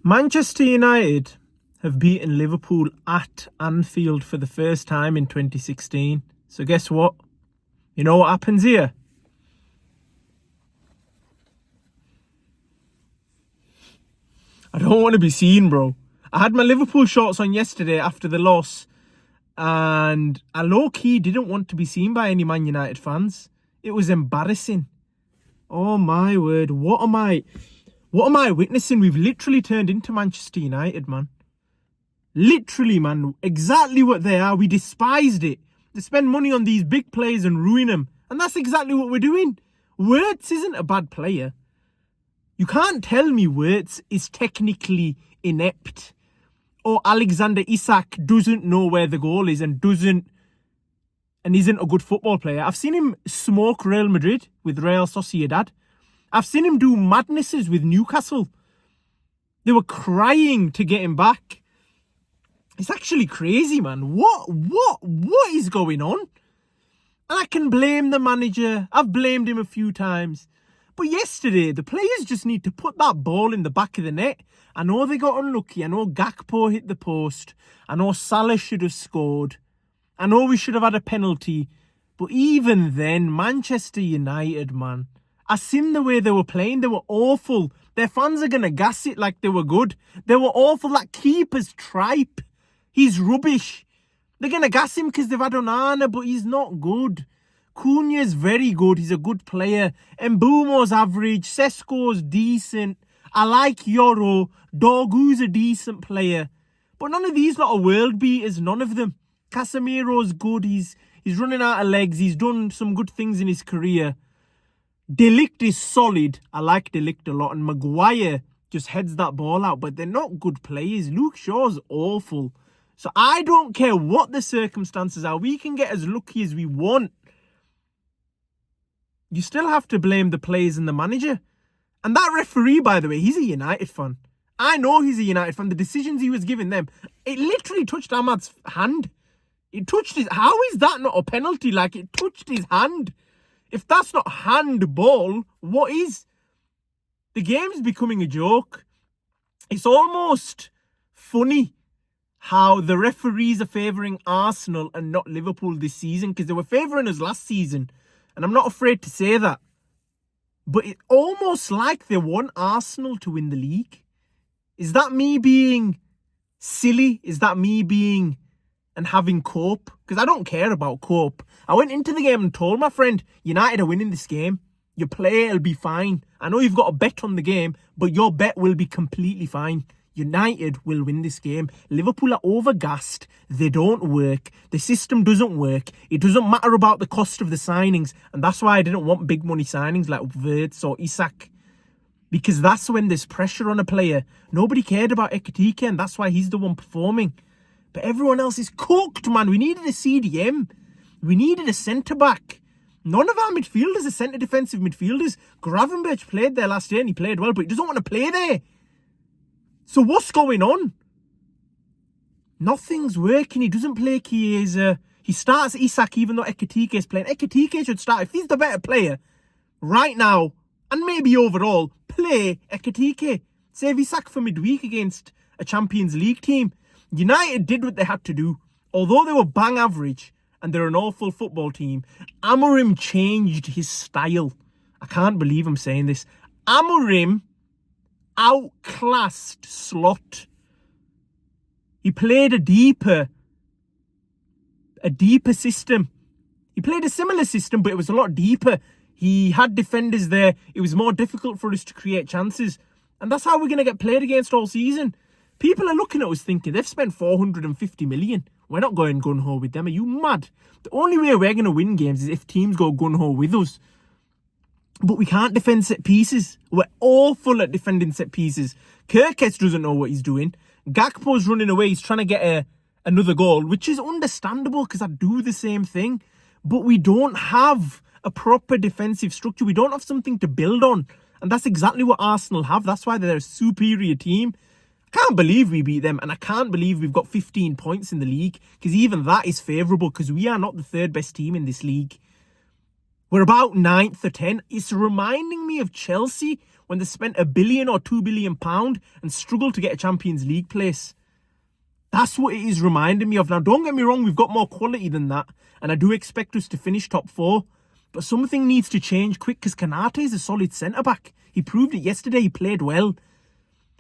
Manchester United have beaten Liverpool at Anfield for the first time in 2016. So guess what? You know what happens here? I don't want to be seen, bro. I had my Liverpool shorts on yesterday after the loss, and I low-key didn't want to be seen by any Man United fans. It was embarrassing. Oh my word, what am I witnessing? We've literally turned into Manchester United, man. Literally, man. Exactly what they are. We despised it. They spend money on these big players and ruin them. And that's exactly what we're doing. Wirtz isn't a bad player. You can't tell me Wirtz is technically inept. Or Alexander Isak doesn't know where the goal is and isn't a good football player. I've seen him smoke Real Madrid with Real Sociedad. I've seen him do madnesses with Newcastle. They were crying to get him back. It's actually crazy, man. What is going on? And I can blame the manager. I've blamed him a few times. But yesterday, the players just need to put that ball in the back of the net. I know they got unlucky. I know Gakpo hit the post. I know Salah should have scored. I know we should have had a penalty. But even then, Manchester United, man. I seen the way they were playing. They were awful. Their fans are going to gas it like they were good. They were awful. That keeper's tripe. He's rubbish. They're going to gas him because they've had Onana, but he's not good. Cunha's very good. He's a good player. Mbumo's average. Sesko's decent. I like Yoro. Dorgu's a decent player. But none of these lot are world beaters. None of them. Casemiro's good. He's running out of legs. He's done some good things in his career. De Ligt is solid. I like De Ligt a lot. And Maguire just heads that ball out. But they're not good players. Luke Shaw's awful. So I don't care what the circumstances are. We can get as lucky as we want. You still have to blame the players and the manager. And that referee, by the way, he's a United fan. I know he's a United fan. The decisions he was giving them, it literally touched Ahmad's hand. It touched his... How is that not a penalty? Like, it touched his hand. If that's not handball, what is? The game's becoming a joke. It's almost funny how the referees are favouring Arsenal and not Liverpool this season, because they were favouring us last season. And I'm not afraid to say that. But it's almost like they want Arsenal to win the league. Is that me being silly? Is that me being and having cope? Because I don't care about cope. I went into the game and told my friend, United are winning this game. Your play will be fine. I know you've got a bet on the game, but your bet will be completely fine. United will win this game. Liverpool are overgassed. They don't work. The system doesn't work. It doesn't matter about the cost of the signings. And that's why I didn't want big money signings like Wirtz or Isak. Because that's when there's pressure on a player. Nobody cared about Ekitike, and that's why he's the one performing. But everyone else is cooked, man. We needed a CDM. We needed a centre-back. None of our midfielders are centre defensive midfielders. Gravenberch played there last year and he played well, but he doesn't want to play there. So what's going on? Nothing's working. He doesn't play Chiesa. He starts Isak even though Ekitike is playing. Ekitike should start. If he's the better player right now, and maybe overall, play Ekitike. Save Isak for midweek against a Champions League team. United did what they had to do. Although they were bang average and they're an awful football team, Amorim changed his style. I can't believe I'm saying this. Amorim outclassed Slot. He played a deeper system. He played a similar system, but it was a lot deeper. He had defenders there. It was more difficult for us to create chances. And that's how we're going to get played against all season. People are looking at us thinking, they've spent 450 million. We're not going gun-ho with them. Are you mad? The only way we're going to win games is if teams go gun-ho with us. But we can't defend set pieces. We're awful at defending set pieces. Kirkes doesn't know what he's doing. Gakpo's running away. He's trying to get another goal, which is understandable because I do the same thing. But we don't have a proper defensive structure. We don't have something to build on. And that's exactly what Arsenal have. That's why they're a superior team. I can't believe we beat them. And I can't believe we've got 15 points in the league. Because even that is favourable because we are not the third best team in this league. We're about 9th or 10th. It's reminding me of Chelsea when they spent £1 billion or £2 billion and struggled to get a Champions League place. That's what it is reminding me of. Now, don't get me wrong, we've got more quality than that, and I do expect us to finish top 4. But something needs to change quick, because Konate is a solid centre-back. He proved it yesterday, he played well.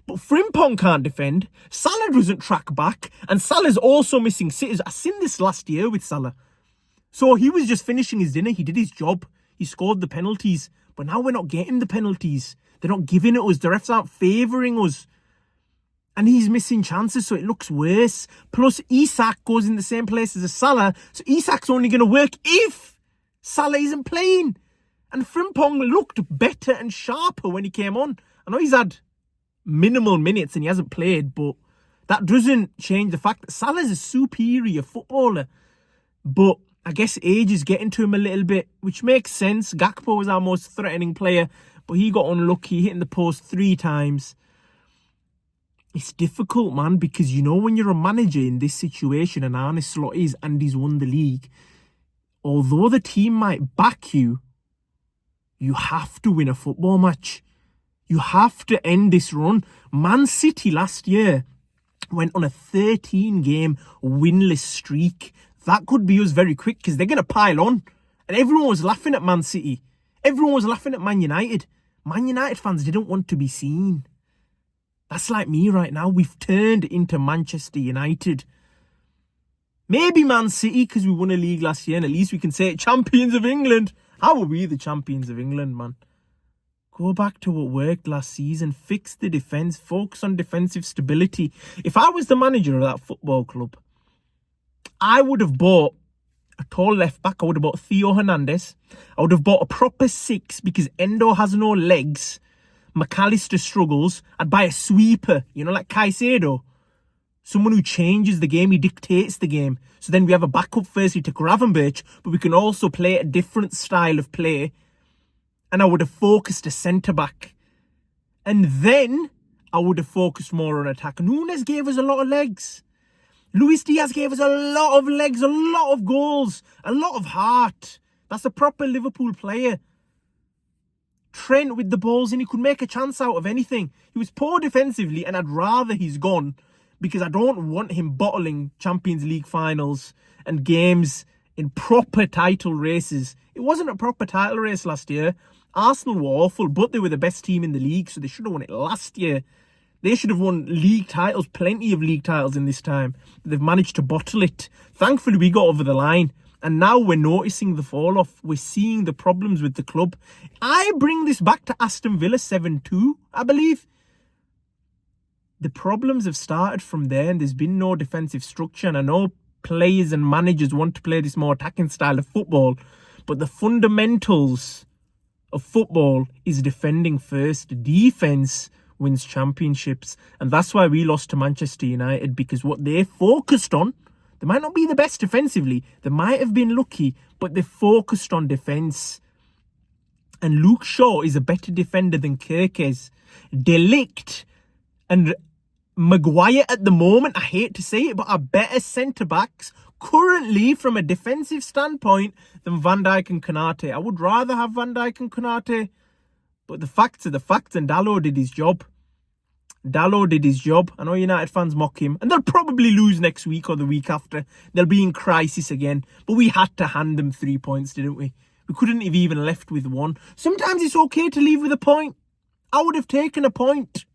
But Frimpong can't defend, Salah doesn't track back, and Salah's also missing sitters. I seen this last year with Salah. So he was just finishing his dinner, he did his job, he scored the penalties. But now we're not getting the penalties. They're not giving it us, the refs aren't favouring us. And he's missing chances, so it looks worse. Plus, Isak goes in the same place as Salah, so Isak's only going to work if Salah isn't playing. And Frimpong looked better and sharper when he came on. I know he's had minimal minutes and he hasn't played, but that doesn't change the fact that Salah's a superior footballer. But I guess age is getting to him a little bit, which makes sense. Gakpo was our most threatening player, but he got unlucky, hitting the post 3 times. It's difficult, man, because you know when you're a manager in this situation, and Arne Slot is, and he's won the league, although the team might back you, you have to win a football match. You have to end this run. Man City last year went on a 13-game winless streak. That could be us very quick, because they're going to pile on. And everyone was laughing at Man City. Everyone was laughing at Man United. Man United fans didn't want to be seen. That's like me right now. We've turned into Manchester United. Maybe Man City, because we won a league last year, and at least we can say it, champions of England. How are we the champions of England, man? Go back to what worked last season. Fix the defence. Focus on defensive stability. If I was the manager of that football club, I would have bought a tall left back. I would have bought Theo Hernandez. I would have bought a proper 6 because Endo has no legs. McAllister struggles. I'd buy a sweeper, like Caicedo. Someone who changes the game, he dictates the game. So then we have a backup firstly to Gravenberch, but we can also play a different style of play. And I would have focused a centre-back. And then I would have focused more on attack. Nunes gave us a lot of legs. Luis Diaz gave us a lot of legs, a lot of goals, a lot of heart. That's a proper Liverpool player. Trent with the balls in, he could make a chance out of anything. He was poor defensively, and I'd rather he's gone, because I don't want him bottling Champions League finals and games in proper title races. It wasn't a proper title race last year. Arsenal were awful, but they were the best team in the league, so they should have won it last year. They should have won league titles, plenty of league titles in this time. They've managed to bottle it. Thankfully, we got over the line. And now we're noticing the fall-off. We're seeing the problems with the club. I bring this back to Aston Villa 7-2, I believe. The problems have started from there, and there's been no defensive structure. And I know players and managers want to play this more attacking style of football, but the fundamentals of football is defending first. Defense wins championships. And that's why we lost to Manchester United, because what they focused on, they might not be the best defensively. They might have been lucky, but they focused on defence. And Luke Shaw is a better defender than Kirkes. De Ligt and Maguire at the moment, I hate to say it, but are better centre-backs currently from a defensive standpoint than Van Dijk and Konate. I would rather have Van Dijk and Konate, but the facts are the facts, and Dalot did his job. I know United fans mock him, and they'll probably lose next week or the week after. They'll be in crisis again, but we had to hand them 3 points, didn't we? We couldn't have even left with 1. Sometimes it's okay to leave with a point. I would have taken a point.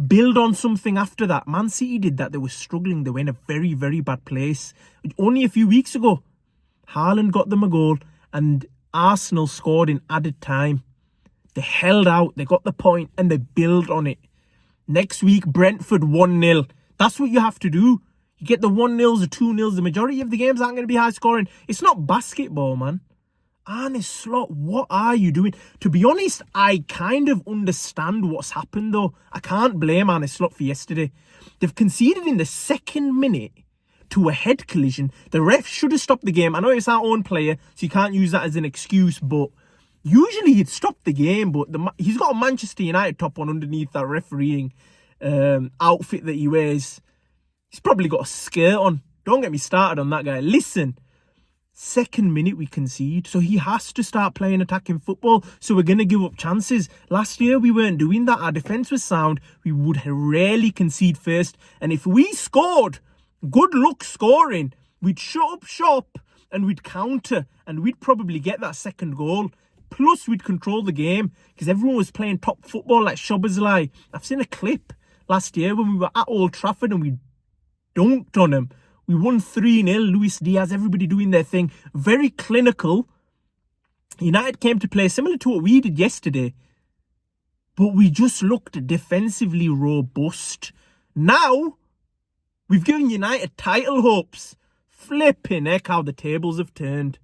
Build on something after that. Man City did that. They were struggling. They were in a very, very bad place. Only a few weeks ago, Haaland got them a goal, and Arsenal scored in added time. They held out, they got the point, and they build on it. Next week, Brentford 1-0. That's what you have to do. You get the 1-0s, the 2-0s. The majority of the games aren't going to be high scoring. It's not basketball, man. Arne Slot, what are you doing? To be honest, I kind of understand what's happened, though. I can't blame Arne Slot for yesterday. They've conceded in the 2nd minute to a head collision. The ref should have stopped the game. I know it's our own player, so you can't use that as an excuse, but usually he'd stop the game, but he's got a Manchester United top on underneath that refereeing outfit that he wears. He's probably got a skirt on. Don't get me started on that guy. Listen, Second minute we concede. So he has to start playing attacking football. So we're going to give up chances. Last year we weren't doing that. Our defence was sound. We would rarely concede first. And if we scored, good luck scoring, we'd shut up shop and we'd counter and we'd probably get that second goal. Plus we'd control the game because everyone was playing top football like Szoboszlai. I've seen a clip last year when we were at Old Trafford and we dunked on them. We won 3-0, Luis Diaz, everybody doing their thing. Very clinical. United came to play similar to what we did yesterday. But we just looked defensively robust. Now, we've given United title hopes. Flipping heck how the tables have turned.